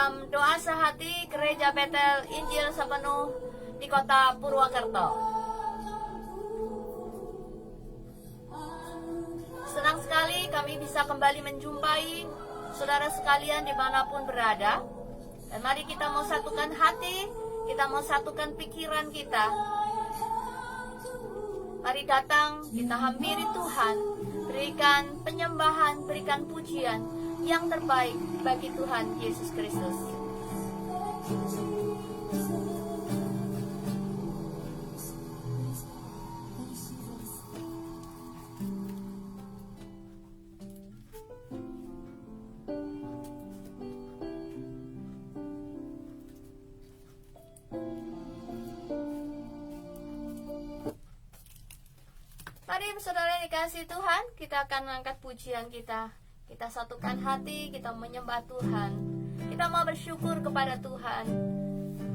dalam doa sehati Gereja Betel Injil Sepenuh di kota Purwokerto. Senang sekali kami bisa kembali menjumpai saudara sekalian dimanapun berada. Dan mari kita mau satukan hati, kita mau satukan pikiran kita. Mari datang, kita hampiri Tuhan, berikan penyembahan, berikan pujian yang terbaik bagi Tuhan Yesus Kristus. Mari saudara dikasih Tuhan, kita akan mengangkat pujian kita. Kita satukan hati, kita menyembah Tuhan. Kita mau bersyukur kepada Tuhan.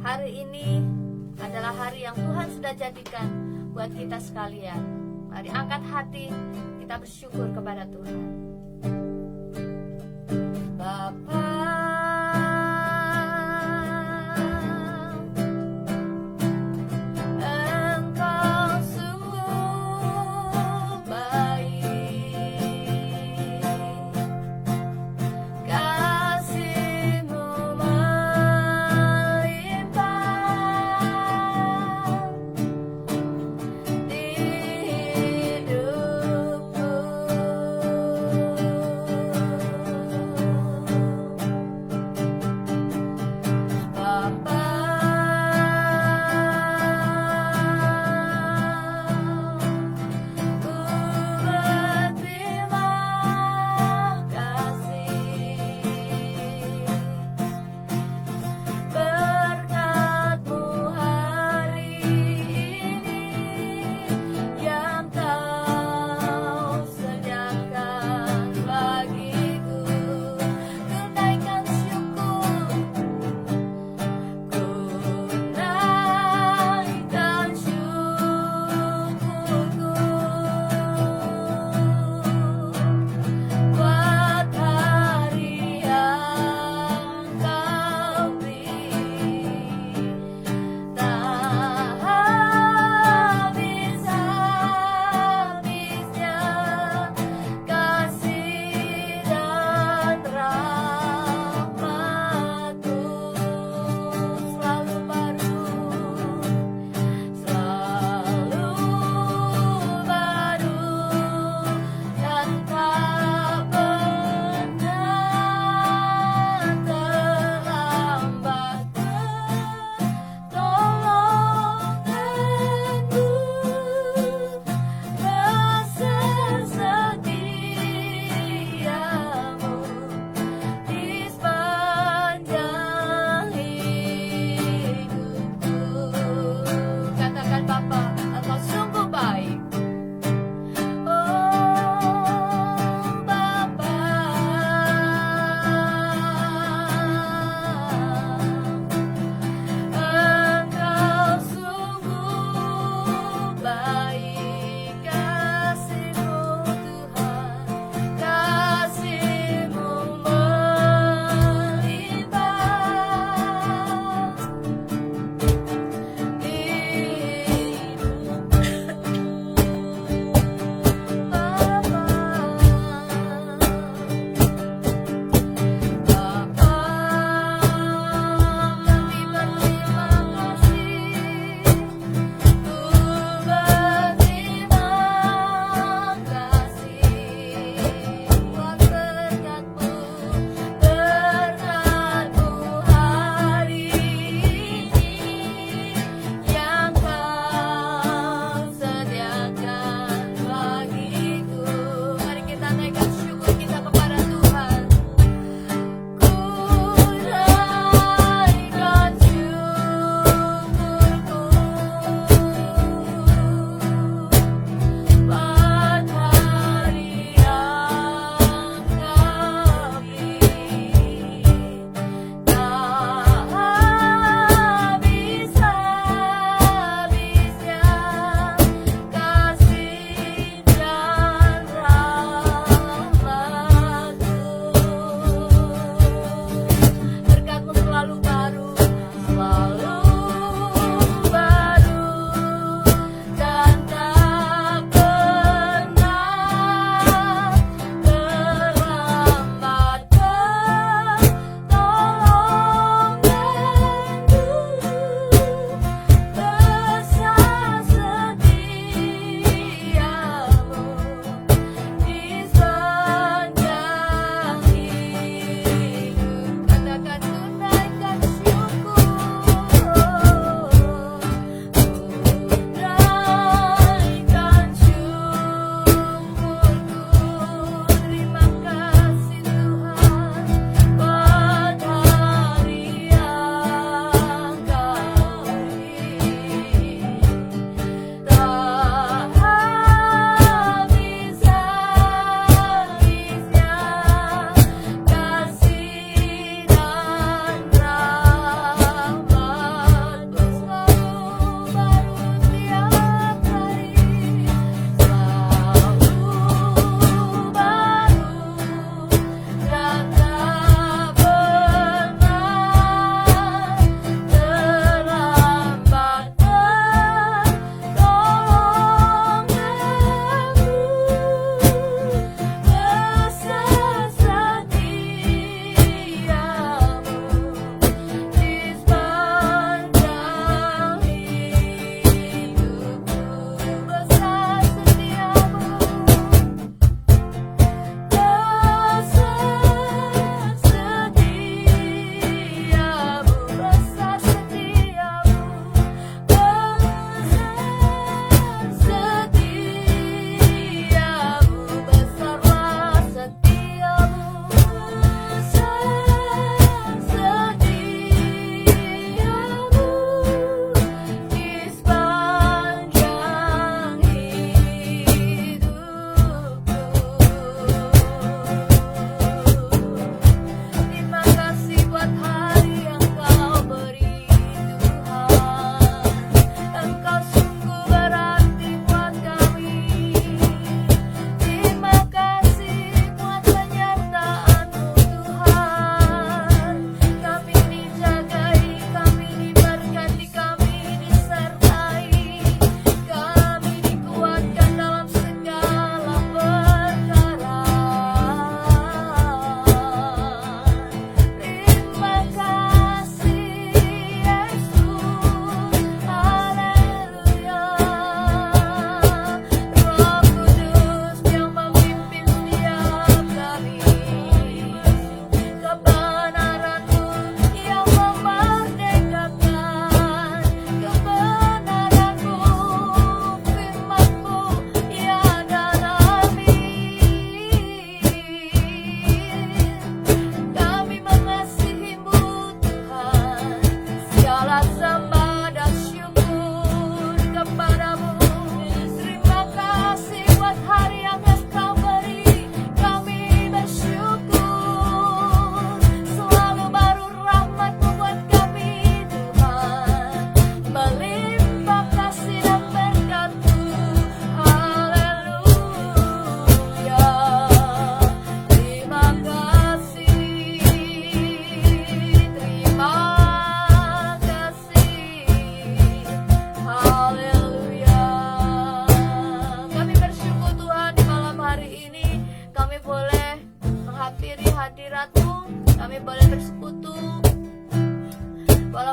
Hari ini adalah hari yang Tuhan sudah jadikan buat kita sekalian. Mari angkat hati, kita bersyukur kepada Tuhan. Bapa,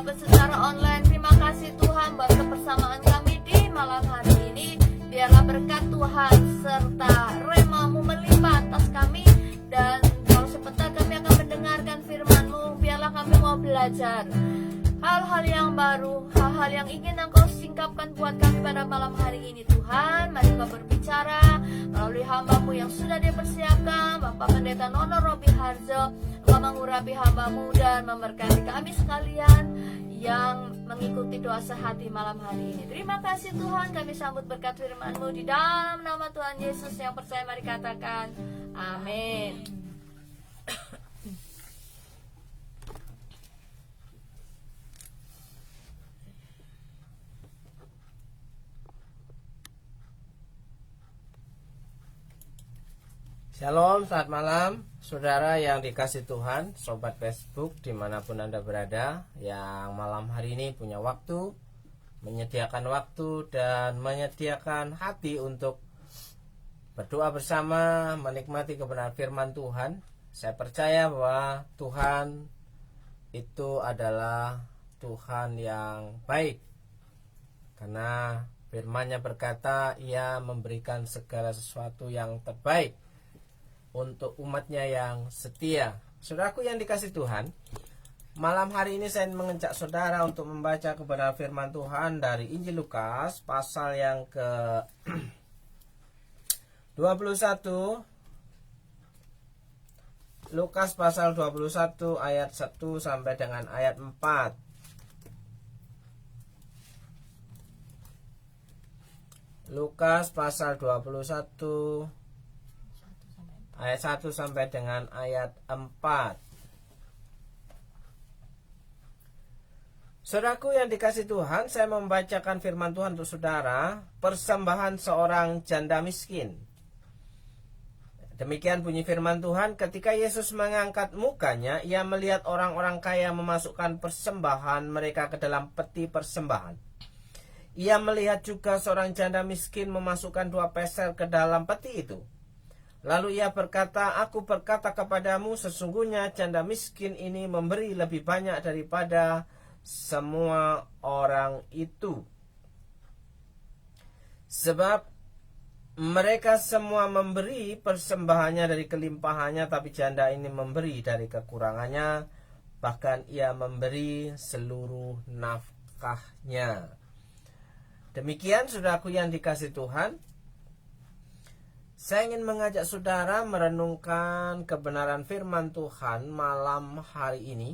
maupun secara online. Terima kasih Tuhan buat kebersamaan kami di malam hari ini. Biarlah berkat Tuhan serta rema-Mu melimpah atas kami. Dan kalau sebentar kami akan mendengarkan firman-Mu, biarlah kami mau belajar hal-hal yang baru, hal-hal yang ingin Engkau singkapkan buat kami pada malam hari ini. Tuhan, mari Engkau berbicara melalui hamba-Mu yang sudah dipersiapkan, Bapak Pendeta Nono Robi Harjo. Engkau mengurapi hamba-Mu dan memberkati kami sekalian yang mengikuti doa sehati malam hari ini. Terima kasih Tuhan, kami sambut berkat firman-Mu di dalam nama Tuhan Yesus yang percaya, mari katakan amin. Shalom, selamat malam saudara yang dikasih Tuhan, sobat Facebook dimanapun Anda berada, yang malam hari ini punya waktu, menyediakan waktu dan menyediakan hati untuk berdoa bersama, menikmati kebenaran firman Tuhan. Saya percaya bahwa Tuhan itu adalah Tuhan yang baik, karena firman-Nya berkata Ia memberikan segala sesuatu yang terbaik untuk umatnya yang setia. Saudaraku yang dikasih Tuhan, malam hari ini saya mengajak saudara untuk membaca kebenaran firman Tuhan dari Injil Lukas pasal yang ke 21. Lukas pasal 21 ayat 1 sampai dengan ayat 4. Lukas pasal 21 ayat 1 sampai dengan ayat 4. Saudaraku yang dikasih Tuhan, saya membacakan firman Tuhan untuk saudara, persembahan seorang janda miskin. Demikian bunyi firman Tuhan, ketika Yesus mengangkat mukanya, Ia melihat orang-orang kaya memasukkan persembahan mereka ke dalam peti persembahan. Ia melihat juga seorang janda miskin memasukkan 2 peser ke dalam peti itu. Lalu Ia berkata, aku berkata kepadamu, sesungguhnya janda miskin ini memberi lebih banyak daripada semua orang itu. Sebab mereka semua memberi persembahannya dari kelimpahannya, tapi janda ini memberi dari kekurangannya, bahkan ia memberi seluruh nafkahnya. Demikian saudaraku yang dikasih Tuhan, saya ingin mengajak saudara merenungkan kebenaran firman Tuhan malam hari ini.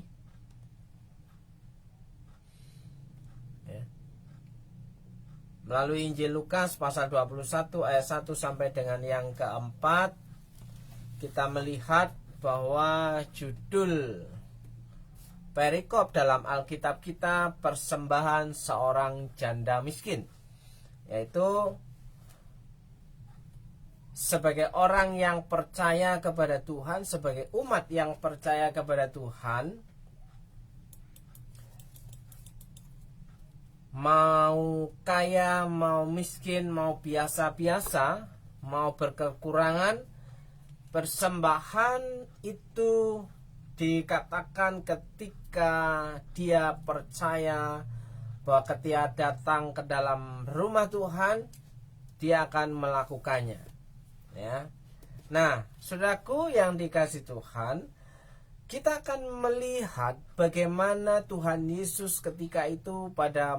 Melalui Injil Lukas pasal 21 ayat 1 sampai dengan yang keempat, kita melihat bahwa judul perikop dalam Alkitab kita persembahan seorang janda miskin, yaitu sebagai orang yang percaya kepada Tuhan, sebagai umat yang percaya kepada Tuhan, mau kaya, mau miskin, mau biasa-biasa, mau berkekurangan, persembahan itu dikatakan ketika dia percaya bahwa ketika datang ke dalam rumah Tuhan, dia akan melakukannya. Ya. Nah, saudaraku yang dikasih Tuhan, kita akan melihat bagaimana Tuhan Yesus ketika itu pada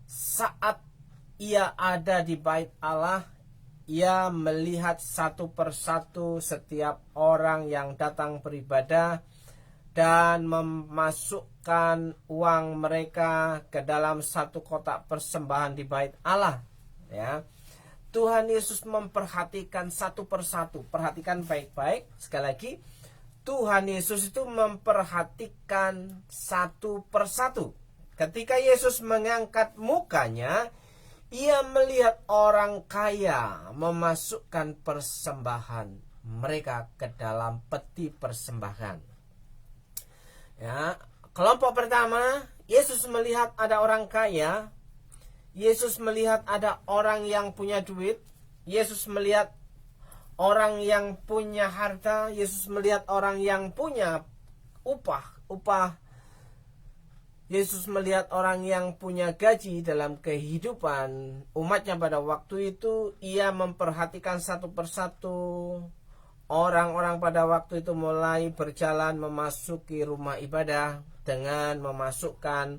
saat Ia ada di bait Allah, Ia melihat satu persatu setiap orang yang datang beribadah dan memasukkan uang mereka ke dalam satu kotak persembahan di bait Allah. Ya. Tuhan Yesus memperhatikan satu persatu. Perhatikan baik-baik. Sekali lagi, Tuhan Yesus itu memperhatikan satu persatu. Ketika Yesus mengangkat mukanya, Ia melihat orang kaya memasukkan persembahan mereka ke dalam peti persembahan. Ya, kelompok pertama, Yesus melihat ada orang kaya. Yesus melihat ada orang yang punya duit. Yesus melihat orang yang punya harta. Yesus melihat orang yang punya upah Yesus melihat orang yang punya gaji dalam kehidupan umatnya pada waktu itu, ia memperhatikan satu persatu. Orang-orang pada waktu itu mulai berjalan memasuki rumah ibadah dengan memasukkan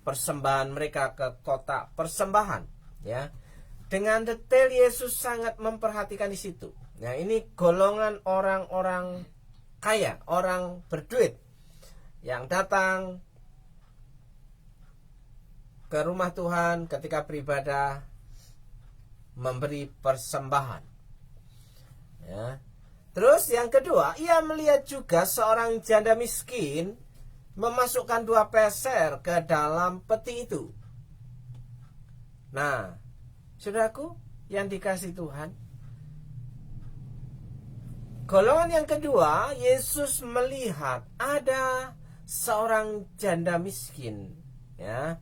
persembahan mereka ke kotak persembahan, ya. Dengan detail Yesus sangat memperhatikan di situ. Nah, ini golongan orang-orang kaya, orang berduit yang datang ke rumah Tuhan ketika beribadah memberi persembahan, ya. Terus yang kedua, ia melihat juga seorang janda miskin memasukkan 2 peser ke dalam peti itu. Nah, saudaraku yang dikasihi Tuhan, golongan yang kedua, Yesus melihat ada seorang janda miskin, ya,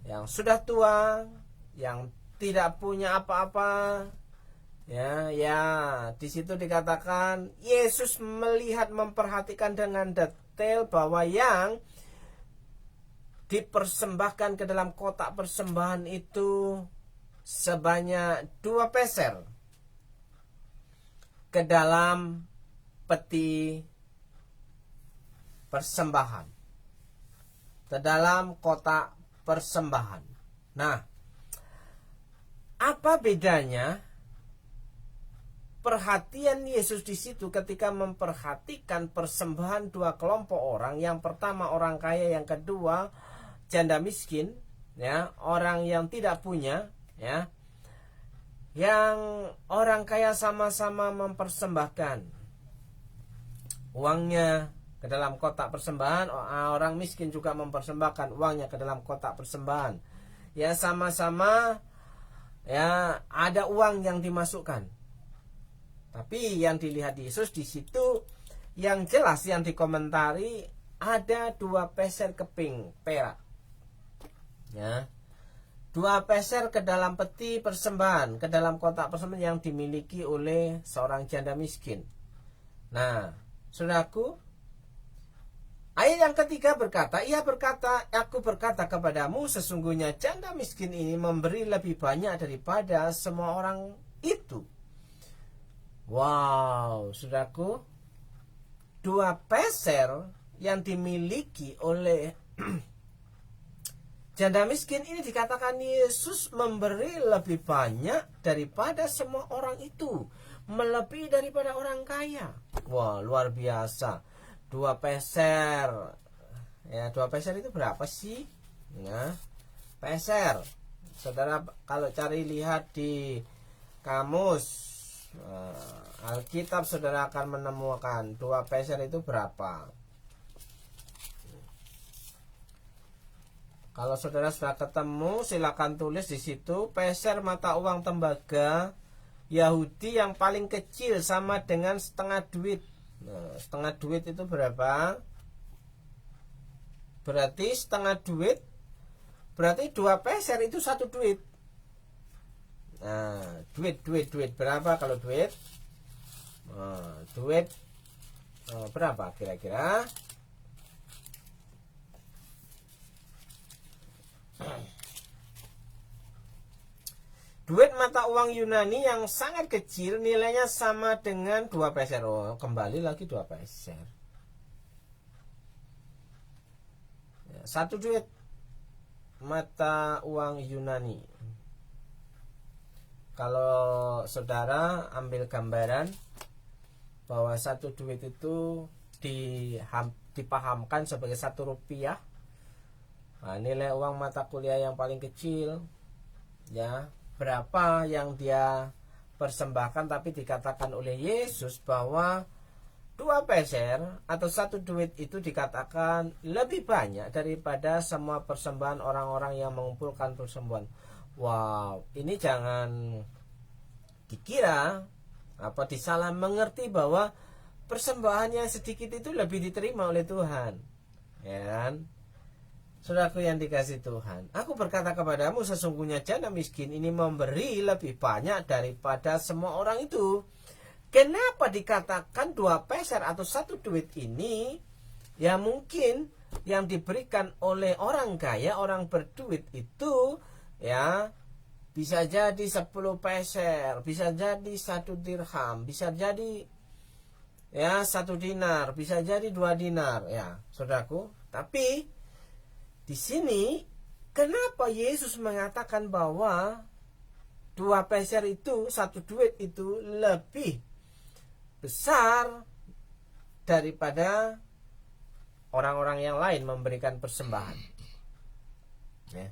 yang sudah tua, yang tidak punya apa-apa, ya. Di situ dikatakan Yesus melihat, memperhatikan dengan detail bahwa yang dipersembahkan ke dalam kotak persembahan itu sebanyak 2 peser ke dalam peti persembahan, ke dalam kotak persembahan. Nah, apa bedanya perhatian Yesus di situ ketika memperhatikan persembahan 2 kelompok orang? Yang pertama orang kaya, yang kedua janda miskin, ya, orang yang tidak punya, ya. Yang orang kaya sama-sama mempersembahkan uangnya ke dalam kotak persembahan, orang miskin juga mempersembahkan uangnya ke dalam kotak persembahan. Ya, sama-sama, ya, ada uang yang dimasukkan. Tapi yang dilihat Yesus di situ, yang jelas yang dikomentari ada 2 peser keping perak, ya. 2 peser ke dalam peti persembahan, ke dalam kotak persembahan yang dimiliki oleh seorang janda miskin. Nah, saudaraku, ayat yang ketiga berkata, ia berkata, aku berkata kepadamu, sesungguhnya janda miskin ini memberi lebih banyak daripada semua orang itu. Wow, saudaraku, 2 peser yang dimiliki oleh janda miskin ini dikatakan Yesus memberi lebih banyak daripada semua orang itu, melebihi daripada orang kaya. Wah, luar biasa. 2 peser, ya, 2 peser itu berapa sih? Nah, peser, saudara kalau cari lihat di kamus Alkitab, saudara akan menemukan 2 peser itu berapa. Kalau saudara sudah ketemu, silakan tulis di situ. Peser mata uang tembaga Yahudi yang paling kecil sama dengan setengah duit. Nah, setengah duit itu berapa? Berarti setengah duit, berarti 2 peser itu 1 duit. Nah, duit berapa kalau duit? Nah, duit berapa kira-kira? Duit mata uang Yunani yang sangat kecil nilainya sama dengan 2 peser. Oh, kembali lagi 2 peser. Ya, 1 duit mata uang Yunani. Kalau saudara ambil gambaran bahwa 1 duit itu dipahamkan sebagai 1 rupiah. Nah, nilai uang mata kuliah yang paling kecil, ya, berapa yang dia persembahkan, tapi dikatakan oleh Yesus bahwa 2 peser atau 1 duit itu dikatakan lebih banyak daripada semua persembahan orang-orang yang mengumpulkan persembahan. Wow, ini jangan dikira apa disalah mengerti bahwa persembahan yang sedikit itu lebih diterima oleh Tuhan, ya kan? Saudaraku yang dikasihi Tuhan, aku berkata kepadamu, sesungguhnya janda miskin ini memberi lebih banyak daripada semua orang itu. Kenapa dikatakan 2 peser atau 1 duit ini? Ya mungkin yang diberikan oleh orang kaya, orang berduit itu, ya, bisa jadi 10 peser, bisa jadi 1 dirham, bisa jadi ya 1 dinar, bisa jadi 2 dinar, ya, saudaraku. Tapi di sini kenapa Yesus mengatakan bahwa 2 peser itu, 1 duit itu lebih besar daripada orang-orang yang lain memberikan persembahan? Ya.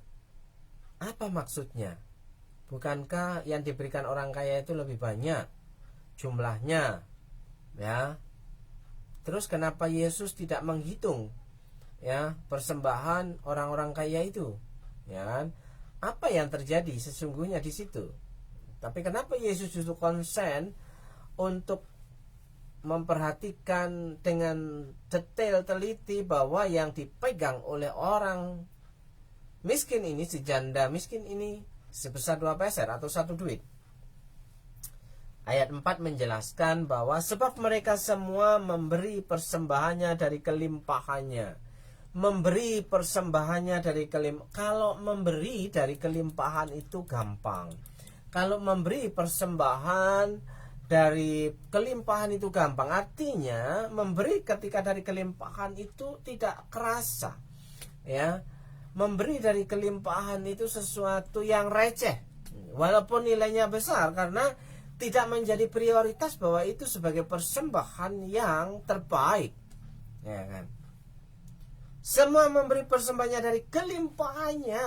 Apa maksudnya? Bukankah yang diberikan orang kaya itu lebih banyak jumlahnya? Ya. Terus kenapa Yesus tidak menghitung, ya, persembahan orang-orang kaya itu? Ya kan? Apa yang terjadi sesungguhnya di situ? Tapi kenapa Yesus justru konsen untuk memperhatikan dengan detail teliti bahwa yang dipegang oleh orang miskin ini, si janda miskin ini, sebesar 2 peser atau 1 duit? Ayat 4 menjelaskan bahwa sebab mereka semua memberi persembahannya dari kelimpahannya. Memberi persembahannya dari kalau memberi dari kelimpahan itu gampang. Kalau memberi persembahan dari kelimpahan itu gampang. Artinya memberi ketika dari kelimpahan itu tidak kerasa. Ya. Memberi dari kelimpahan itu sesuatu yang receh, walaupun nilainya besar, karena tidak menjadi prioritas bahwa itu sebagai persembahan yang terbaik, ya kan? Semua memberi persembahannya dari kelimpahannya.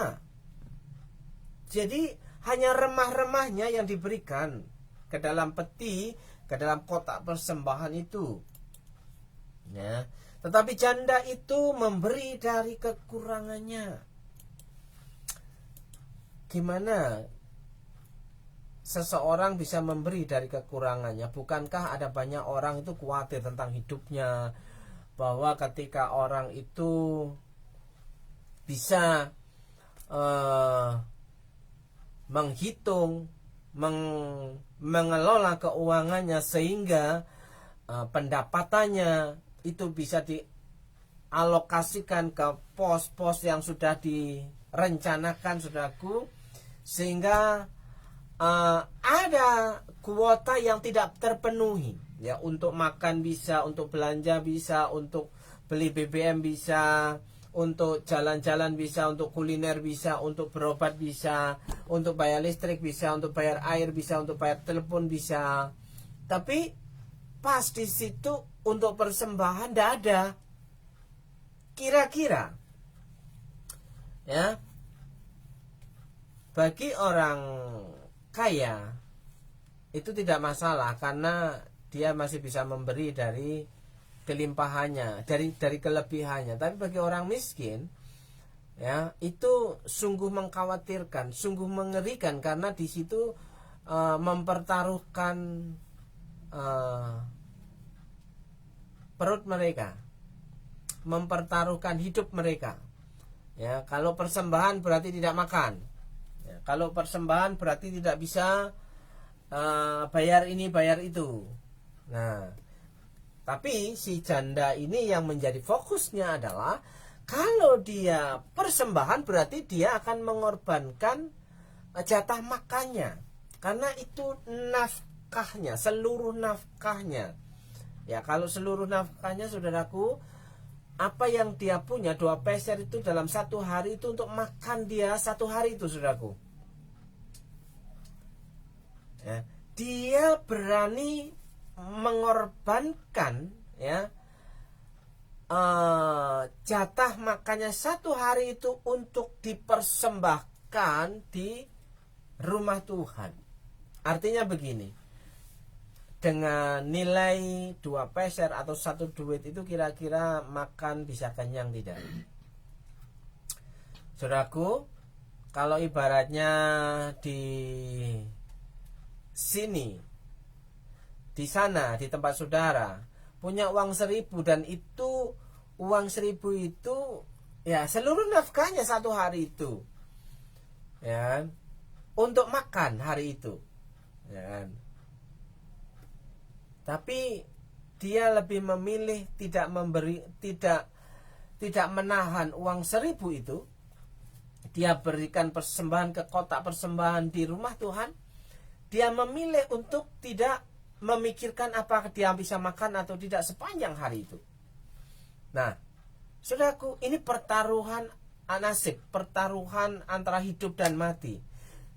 Jadi hanya remah-remahnya yang diberikan ke dalam peti, ke dalam kotak persembahan itu, ya. Tetapi janda itu memberi dari kekurangannya. Gimana seseorang bisa memberi dari kekurangannya? Bukankah ada banyak orang itu khawatir tentang hidupnya, bahwa ketika orang itu bisa menghitung, mengelola keuangannya sehingga pendapatannya itu bisa dialokasikan ke pos-pos yang sudah direncanakan, saudaraku, sehingga ada kuota yang tidak terpenuhi, ya, untuk makan bisa, untuk belanja bisa, untuk beli BBM bisa, untuk jalan-jalan bisa, untuk kuliner bisa, untuk berobat bisa, untuk bayar listrik bisa, untuk bayar air bisa, untuk bayar telepon bisa. Tapi pas di situ untuk persembahan tidak ada. Kira-kira, ya, bagi orang kaya itu tidak masalah karena dia masih bisa memberi dari kelimpahannya, dari kelebihannya. Tapi bagi orang miskin, ya, itu sungguh mengkhawatirkan, sungguh mengerikan, karena di situ mempertaruhkan perut mereka, mempertaruhkan hidup mereka. Ya, kalau persembahan berarti tidak makan. Ya, kalau persembahan berarti tidak bisa bayar ini, bayar itu. Nah, tapi si janda ini yang menjadi fokusnya adalah kalau dia persembahan berarti dia akan mengorbankan jatah makannya, karena itu nafkahnya, seluruh nafkahnya. Ya, kalau seluruh nafkahnya, saudaraku, apa yang dia punya 2 peser itu dalam 1 hari itu untuk makan dia 1 hari itu, saudaraku. Ya, dia berani mengorbankan, ya, jatah makannya 1 hari itu untuk dipersembahkan di rumah Tuhan. Artinya begini, dengan nilai 2 peser atau 1 duit itu kira-kira makan bisa kenyang tidak? Saudaraku, kalau ibaratnya di sini, di sana, di tempat saudara punya uang 1.000 dan itu uang 1.000 itu, ya, seluruh nafkahnya 1 hari itu, ya, untuk makan hari itu, ya. Tapi dia lebih memilih tidak memberi, tidak tidak menahan uang 1.000 itu, dia berikan persembahan ke kotak persembahan di rumah Tuhan. Dia memilih untuk tidak memikirkan apakah dia bisa makan atau tidak sepanjang hari itu. Nah, saudaraku, ini pertaruhan nasib, pertaruhan antara hidup dan mati.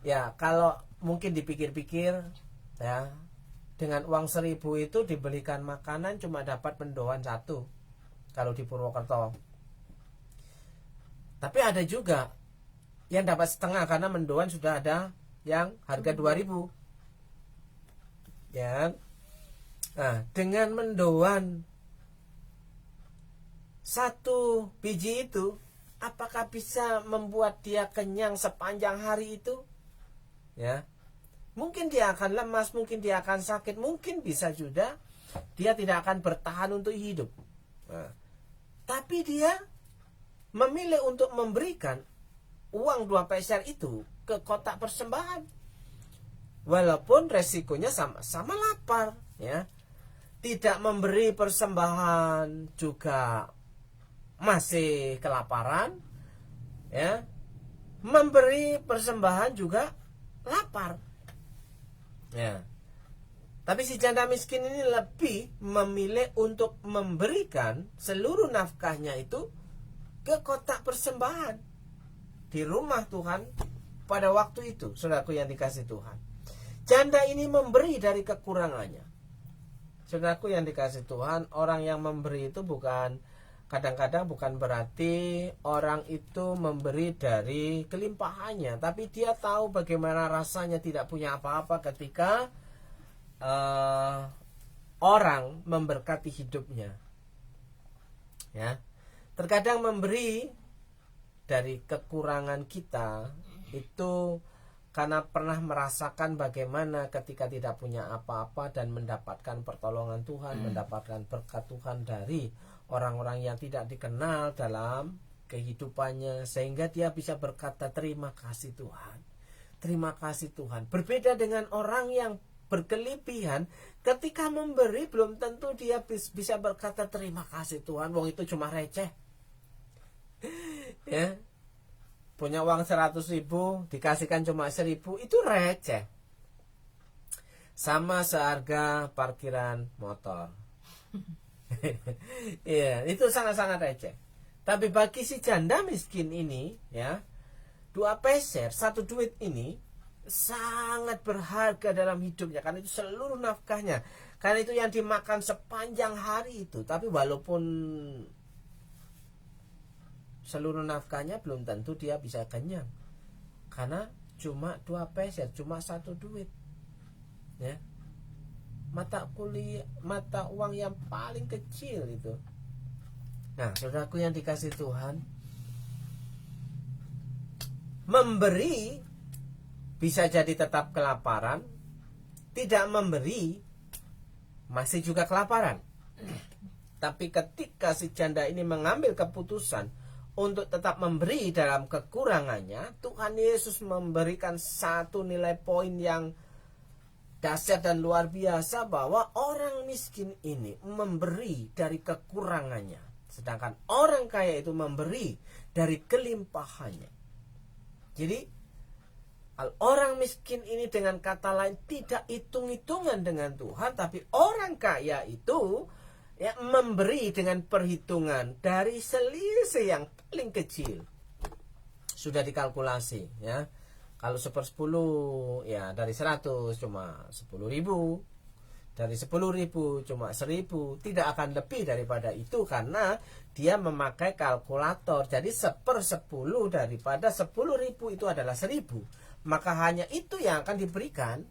Ya, kalau mungkin dipikir-pikir, ya, dengan uang 1.000 itu dibelikan makanan cuma dapat mendoan 1 kalau di Purwokerto. Tapi ada juga yang dapat setengah karena mendoan sudah ada yang harga 2.000. Ya. Nah, dengan mendoan 1 biji itu, apakah bisa membuat dia kenyang sepanjang hari itu? Ya. Mungkin dia akan lemas, mungkin dia akan sakit, mungkin bisa juga dia tidak akan bertahan untuk hidup. Nah, tapi dia memilih untuk memberikan uang 2 peser itu ke kotak persembahan. Walaupun resikonya sama-sama lapar, ya. Tidak memberi persembahan juga masih kelaparan, ya. Memberi persembahan juga lapar. Ya. Tapi si janda miskin ini lebih memilih untuk memberikan seluruh nafkahnya itu ke kotak persembahan di rumah Tuhan pada waktu itu, saudaraku yang dikasih Tuhan. Janda ini memberi dari kekurangannya. Saudaraku yang dikasih Tuhan, orang yang memberi itu kadang-kadang bukan berarti orang itu memberi dari kelimpahannya, tapi dia tahu bagaimana rasanya tidak punya apa-apa ketika orang memberkati hidupnya. Ya. Terkadang memberi dari kekurangan kita itu karena pernah merasakan bagaimana ketika tidak punya apa-apa dan mendapatkan pertolongan Tuhan, mendapatkan berkat Tuhan dari orang-orang yang tidak dikenal dalam kehidupannya, sehingga dia bisa berkata terima kasih Tuhan, terima kasih Tuhan. Berbeda dengan orang yang berkelebihan, ketika memberi belum tentu dia bisa berkata terima kasih Tuhan, wong itu cuma receh. Ya, punya uang 100.000 dikasihkan cuma 1.000, itu receh. Sama seharga parkiran motor. Iya, itu sangat-sangat receh. Tapi bagi si janda miskin ini, ya, 2 peser, 1 duit ini sangat berharga dalam hidupnya, karena itu seluruh nafkahnya, karena itu yang dimakan sepanjang hari itu. Tapi walaupun seluruh nafkahnya belum tentu dia bisa kenyang, karena cuma 2 peser, cuma 1 duit, ya. Mata uang yang paling kecil itu. Nah, saudaraku yang dikasih Tuhan, memberi bisa jadi tetap kelaparan, tidak memberi masih juga kelaparan. Tapi ketika si janda ini mengambil keputusan untuk tetap memberi dalam kekurangannya, Tuhan Yesus memberikan satu nilai poin yang dahsyat dan luar biasa, bahwa orang miskin ini memberi dari kekurangannya, sedangkan orang kaya itu memberi dari kelimpahannya. Jadi orang miskin ini dengan kata lain tidak hitung-hitungan dengan Tuhan, tapi orang kaya itu ya memberi dengan perhitungan dari selisih yang paling kecil. Sudah dikalkulasi, ya. Kalau 1/10 ya dari 100 cuma 10.000, dari 10.000 cuma 1.000, tidak akan lebih daripada itu karena dia memakai kalkulator. Jadi 1/10 daripada 10.000 itu adalah 1.000, maka hanya itu yang akan diberikan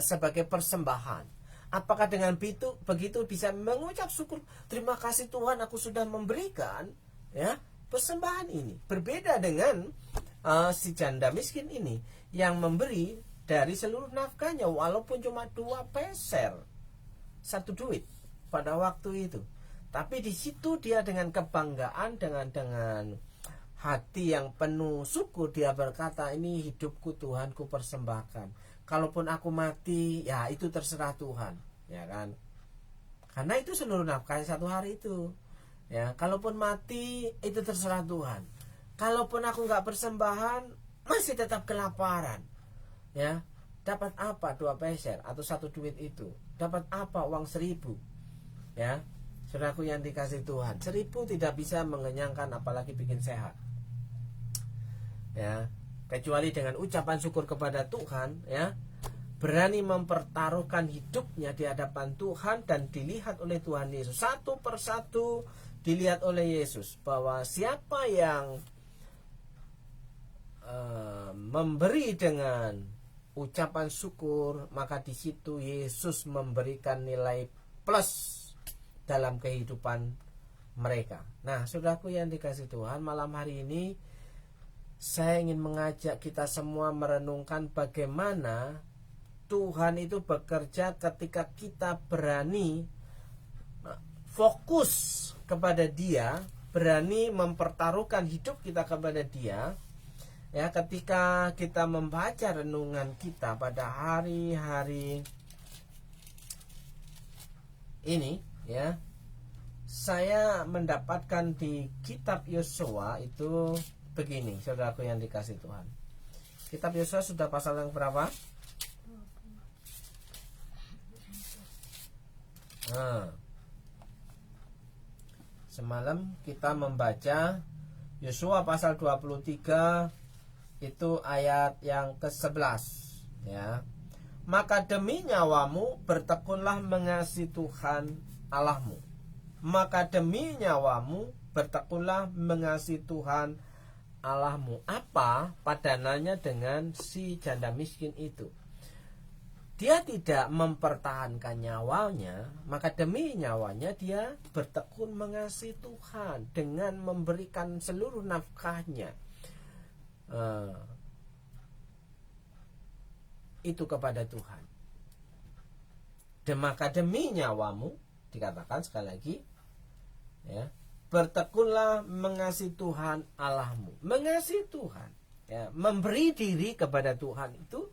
sebagai persembahan. Apakah dengan begitu bisa mengucap syukur, terima kasih Tuhan, aku sudah memberikan, ya, persembahan ini. Berbeda dengan si janda miskin ini yang memberi dari seluruh nafkahnya, walaupun cuma 2 peser, 1 duit pada waktu itu. Tapi di situ dia dengan kebanggaan, dengan hati yang penuh syukur, dia berkata, ini hidupku Tuhan ku persembahkan. Kalaupun aku mati, ya itu terserah Tuhan, ya kan? Karena itu seluruh nafkahnya 1 hari itu. Ya, kalaupun mati itu terserah Tuhan. Kalaupun aku nggak persembahan, masih tetap kelaparan. Ya, dapat apa 2 peser atau 1 duit itu? Dapat apa uang 1.000? Ya, saudaraku yang dikasih Tuhan, 1.000 tidak bisa mengenyangkan, apalagi bikin sehat. Ya, kecuali dengan ucapan syukur kepada Tuhan, ya, berani mempertaruhkan hidupnya di hadapan Tuhan dan dilihat oleh Tuhan Yesus. Satu persatu dilihat oleh Yesus bahwa siapa yang memberi dengan ucapan syukur, maka di situ Yesus memberikan nilai plus dalam kehidupan mereka. Nah, saudaraku yang dikasih Tuhan, malam hari ini saya ingin mengajak kita semua merenungkan bagaimana Tuhan itu bekerja ketika kita berani fokus kepada Dia, berani mempertaruhkan hidup kita kepada Dia. Ya, ketika kita membaca renungan kita pada hari-hari ini, ya, saya mendapatkan di kitab Yosua itu begini, saudaraku yang dikasih Tuhan. Kitab Yosua sudah pasal yang berapa? Semalam kita membaca Yosua pasal 23 itu ayat yang ke-11, ya. Maka demi nyawamu bertekunlah mengasihi Tuhan Allahmu. Maka demi nyawamu bertekunlah mengasihi Tuhan Allahmu. Apa padanannya dengan si janda miskin itu? Dia tidak mempertahankan nyawanya, maka demi nyawanya dia bertekun mengasihi Tuhan dengan memberikan seluruh nafkahnya itu kepada Tuhan. Maka demi nyawamu, dikatakan sekali lagi, ya, bertekunlah mengasihi Tuhan Allahmu. Mengasihi Tuhan, ya, memberi diri kepada Tuhan itu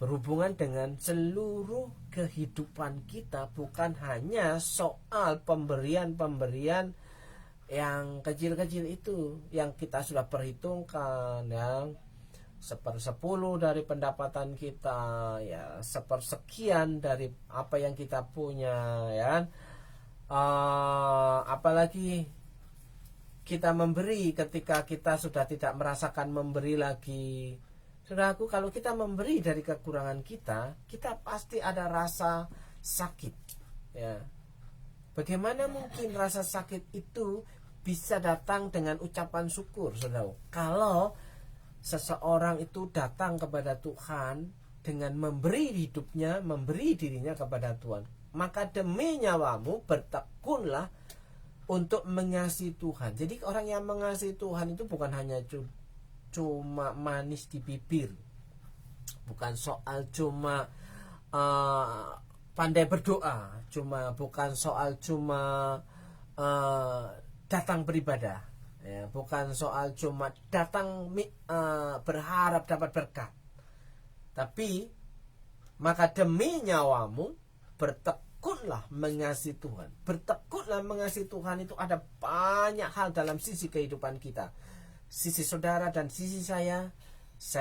berhubungan dengan seluruh kehidupan kita, bukan hanya soal pemberian-pemberian yang kecil-kecil itu yang kita sudah perhitungkan, yang 1/10 dari pendapatan kita, ya, 1/sekian dari apa yang kita punya, ya. Apalagi kita memberi ketika kita sudah tidak merasakan memberi lagi. Saudaraku, kalau kita memberi dari kekurangan kita, kita pasti ada rasa sakit, ya. Bagaimana mungkin rasa sakit itu bisa datang dengan ucapan syukur, saudara? Kalau seseorang itu datang kepada Tuhan dengan memberi hidupnya, memberi dirinya kepada Tuhan, maka demi nyawamu bertekunlah untuk mengasihi Tuhan. Jadi orang yang mengasihi Tuhan itu bukan hanya cuma manis di bibir, bukan soal cuma pandai berdoa, bukan soal cuma datang beribadah, ya, bukan soal cuma datang berharap dapat berkat. Tapi maka demi nyawamu bertekunlah mengasihi Tuhan. Bertekunlah mengasihi Tuhan itu ada banyak hal dalam sisi kehidupan kita. Sisi saudara dan sisi saya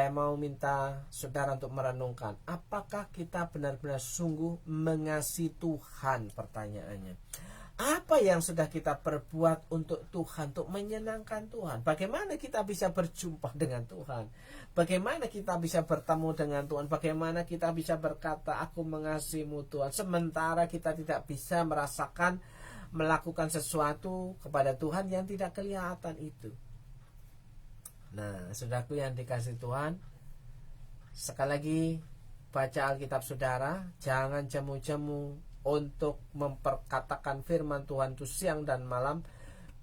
mau minta saudara untuk merenungkan, apakah kita benar-benar sungguh mengasihi Tuhan? Pertanyaannya, apa yang sudah kita perbuat untuk Tuhan, untuk menyenangkan Tuhan? Bagaimana kita bisa berjumpa dengan Tuhan? Bagaimana kita bisa bertemu dengan Tuhan? Bagaimana kita bisa berkata, aku mengasihimu Tuhan, sementara kita tidak bisa merasakan melakukan sesuatu kepada Tuhan yang tidak kelihatan itu? Nah, saudaraku yang dikasih Tuhan, sekali lagi baca Alkitab saudara, jangan jemu-jemu untuk memperkatakan firman Tuhan itu siang dan malam.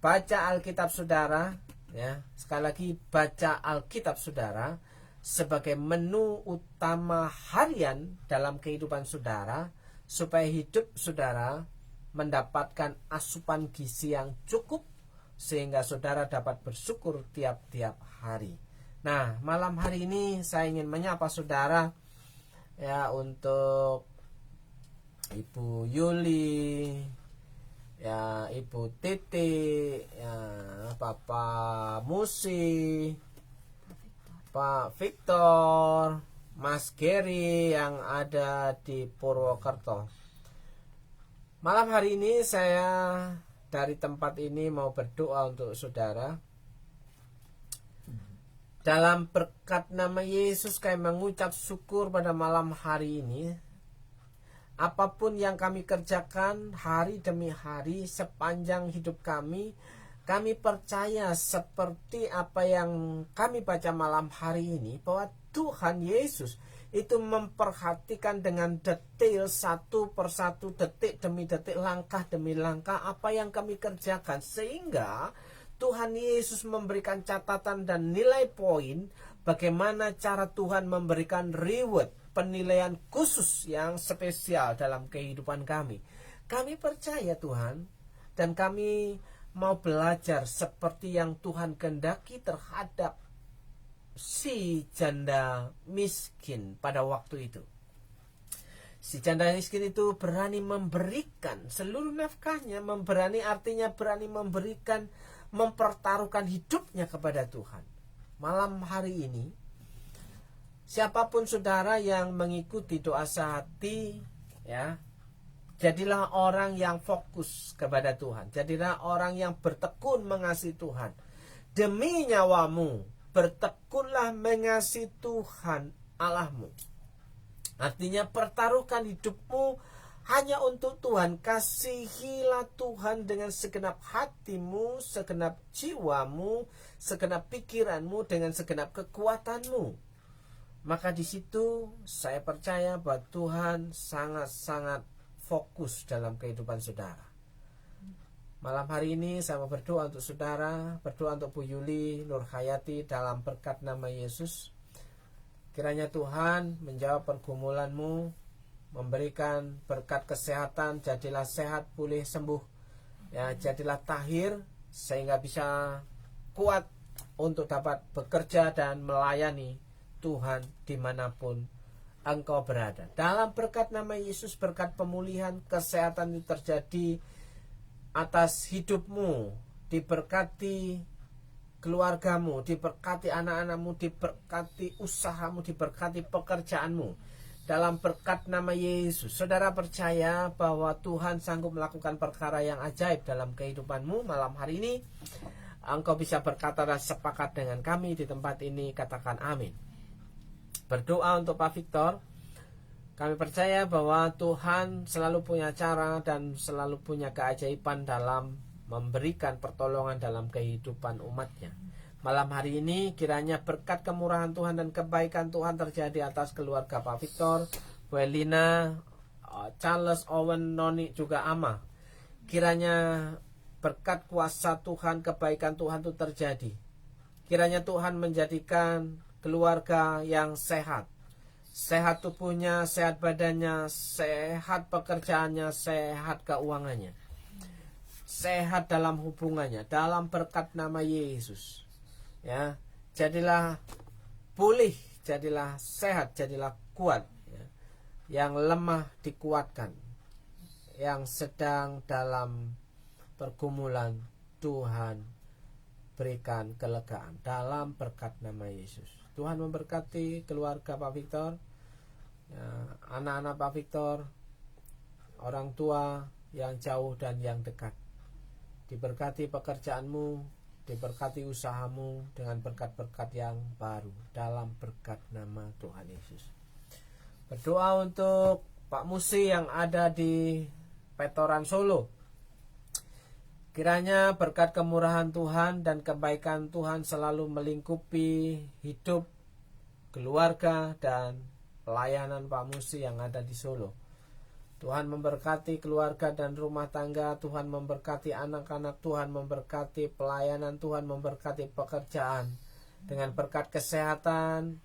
Baca Alkitab saudara, ya, sekali lagi baca Alkitab saudara sebagai menu utama harian dalam kehidupan saudara, supaya hidup saudara mendapatkan asupan gizi yang cukup, sehingga saudara dapat bersyukur tiap-tiap hari. Nah, malam hari ini saya ingin menyapa saudara, ya, untuk Ibu Yuli, ya Ibu Titi, ya Papa Musi, Pak Victor, Mas Gary yang ada di Purwokerto. Malam hari ini saya dari tempat ini mau berdoa untuk saudara. Dalam berkat nama Yesus kami mengucap syukur pada malam hari ini. Apapun yang kami kerjakan hari demi hari sepanjang hidup kami percaya seperti apa yang kami baca malam hari ini, bahwa Tuhan Yesus itu memperhatikan dengan detail satu persatu, detik demi detik, langkah demi langkah apa yang kami kerjakan, sehingga Tuhan Yesus memberikan catatan dan nilai poin bagaimana cara Tuhan memberikan reward, penilaian khusus yang spesial dalam kehidupan kami. Kami percaya Tuhan, dan kami mau belajar seperti yang Tuhan kehendaki terhadap si janda miskin pada waktu itu. Si janda miskin itu berani memberikan seluruh nafkahnya, artinya berani memberikan, mempertaruhkan hidupnya kepada Tuhan. Malam hari ini, siapapun saudara yang mengikuti doa sehati, ya, jadilah orang yang fokus kepada Tuhan. Jadilah orang yang bertekun mengasihi Tuhan. Demi nyawamu, bertekunlah mengasihi Tuhan Allahmu. Artinya pertaruhkan hidupmu hanya untuk Tuhan. Kasihilah Tuhan dengan segenap hatimu, segenap jiwamu, segenap pikiranmu, dengan segenap kekuatanmu. Maka di situ saya percaya bahwa Tuhan sangat-sangat fokus dalam kehidupan saudara. Malam hari ini saya mau berdoa untuk saudara, berdoa untuk Bu Yuli Nur Hayati dalam berkat nama Yesus. Kiranya Tuhan menjawab pergumulanmu, memberikan berkat kesehatan, jadilah sehat, pulih, sembuh. Ya, jadilah tahir sehingga bisa kuat untuk dapat bekerja dan melayani Tuhan dimanapun engkau berada. Dalam berkat nama Yesus, berkat pemulihan, kesehatan itu terjadi atas hidupmu, diberkati keluargamu, diberkati anak-anakmu, diberkati usahamu, diberkati pekerjaanmu. Dalam berkat nama Yesus, saudara percaya bahwa Tuhan sanggup melakukan perkara yang ajaib dalam kehidupanmu. Malam hari ini engkau bisa berkata dan sepakat dengan kami di tempat ini, katakan amin. Berdoa untuk Pak Victor. Kami percaya bahwa Tuhan selalu punya cara dan selalu punya keajaiban dalam memberikan pertolongan dalam kehidupan umatnya. Malam hari ini kiranya berkat kemurahan Tuhan dan kebaikan Tuhan terjadi atas keluarga Pak Victor, Bu Elina, Charles, Owen, Noni, juga Ama. Kiranya berkat kuasa Tuhan, kebaikan Tuhan itu terjadi. Kiranya Tuhan menjadikan keluarga yang sehat, sehat tubuhnya, sehat badannya, sehat pekerjaannya, sehat keuangannya, sehat dalam hubungannya, dalam berkat nama Yesus. Ya, jadilah pulih, jadilah sehat, jadilah kuat. Ya. Yang lemah dikuatkan, yang sedang dalam pergumulan Tuhan berikan kelegaan dalam berkat nama Yesus. Tuhan memberkati keluarga Pak Victor, ya, anak-anak Pak Victor, orang tua yang jauh dan yang dekat. Diberkati pekerjaanmu, diberkati usahamu dengan berkat-berkat yang baru dalam berkat nama Tuhan Yesus. Berdoa untuk Pak Musi yang ada di Petoran Solo. Kiranya berkat kemurahan Tuhan dan kebaikan Tuhan selalu melingkupi hidup, keluarga, dan pelayanan Pak Musi yang ada di Solo. Tuhan memberkati keluarga dan rumah tangga, Tuhan memberkati anak-anak, Tuhan memberkati pelayanan, Tuhan memberkati pekerjaan. Dengan berkat kesehatan,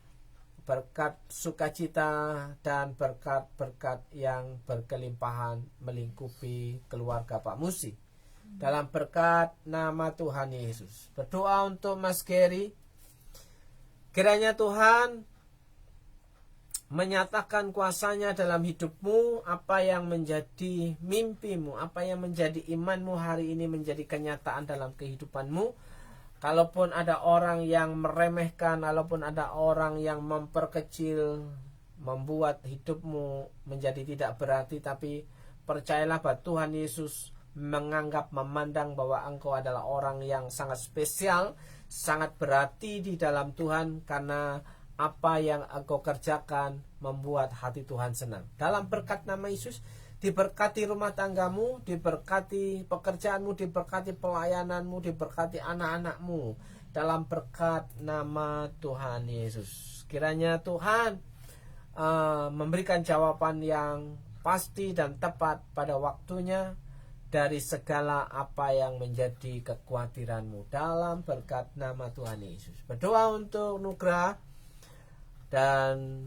berkat sukacita, dan berkat-berkat yang berkelimpahan melingkupi keluarga Pak Musi. Dalam berkat nama Tuhan Yesus. Berdoa untuk Mas Gary. Kiranya Tuhan menyatakan kuasanya dalam hidupmu. Apa yang menjadi mimpimu, apa yang menjadi imanmu hari ini menjadi kenyataan dalam kehidupanmu. Kalaupun ada orang yang meremehkan, kalaupun ada orang yang memperkecil, membuat hidupmu menjadi tidak berarti, tapi percayalah bahwa Tuhan Yesus menganggap, memandang bahwa engkau adalah orang yang sangat spesial, sangat berarti di dalam Tuhan, karena apa yang engkau kerjakan membuat hati Tuhan senang. Dalam berkat nama Yesus, diberkati rumah tanggamu, diberkati pekerjaanmu, diberkati pelayananmu, diberkati anak-anakmu. Dalam berkat nama Tuhan Yesus. Kiranya Tuhan memberikan jawaban yang pasti dan tepat pada waktunya dari segala apa yang menjadi kekhawatiranmu. Dalam berkat nama Tuhan Yesus. Berdoa untuk Nugra dan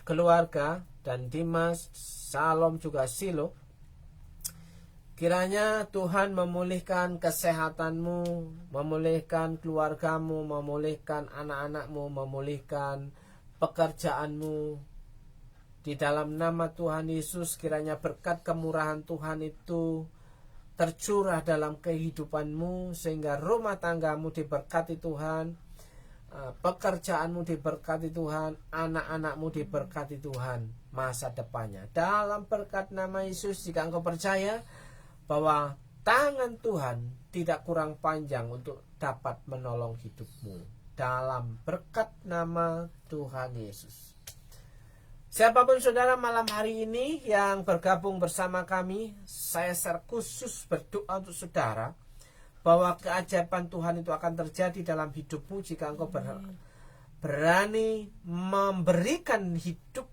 keluarga dan Dimas, Salom juga Silo. Kiranya Tuhan memulihkan kesehatanmu, memulihkan keluargamu, memulihkan anak-anakmu, memulihkan pekerjaanmu. Di dalam nama Tuhan Yesus, kiranya berkat kemurahan Tuhan itu tercurah dalam kehidupanmu, sehingga rumah tanggamu diberkati Tuhan, pekerjaanmu diberkati Tuhan, anak-anakmu diberkati Tuhan, masa depannya. Dalam berkat nama Yesus, jika engkau percaya bahwa tangan Tuhan tidak kurang panjang untuk dapat menolong hidupmu. Dalam berkat nama Tuhan Yesus. Siapapun saudara malam hari ini yang bergabung bersama kami, saya secara khusus berdoa untuk saudara bahwa keajaiban Tuhan itu akan terjadi dalam hidupmu jika engkau berani memberikan hidup,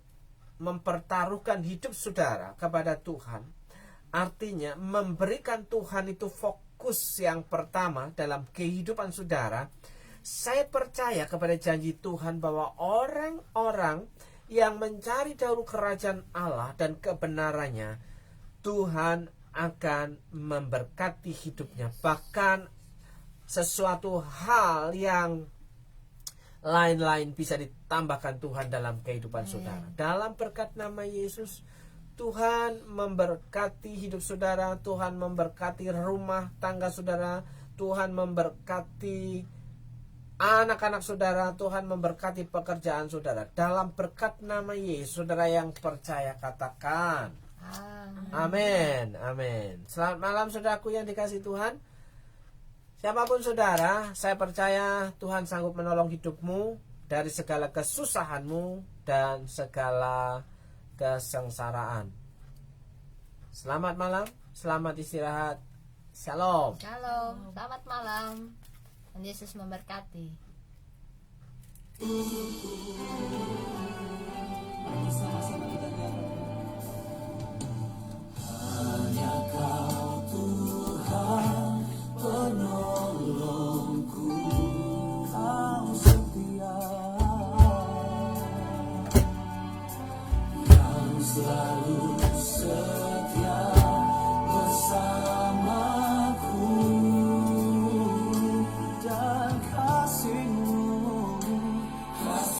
mempertaruhkan hidup saudara kepada Tuhan. Artinya memberikan Tuhan itu fokus yang pertama dalam kehidupan saudara. Saya percaya kepada janji Tuhan bahwa orang-orang yang mencari dahulu kerajaan Allah dan kebenarannya, Tuhan akan memberkati hidupnya. Bahkan sesuatu hal yang lain-lain bisa ditambahkan Tuhan dalam kehidupan saudara. Dalam berkat nama Yesus, Tuhan memberkati hidup saudara, Tuhan memberkati rumah tangga saudara, Tuhan memberkati anak-anak saudara, Tuhan memberkati pekerjaan saudara. Dalam berkat nama Yesus, saudara yang percaya katakan amin. Amin. Selamat malam saudaraku yang dikasihi Tuhan. Siapapun saudara, saya percaya Tuhan sanggup menolong hidupmu dari segala kesusahanmu dan segala kesengsaraan. Selamat malam, selamat istirahat. Shalom. Shalom, selamat malam. Dan Yesus memberkati. Hanya Kau Tuhan penolongku, Kau setia, yang selalu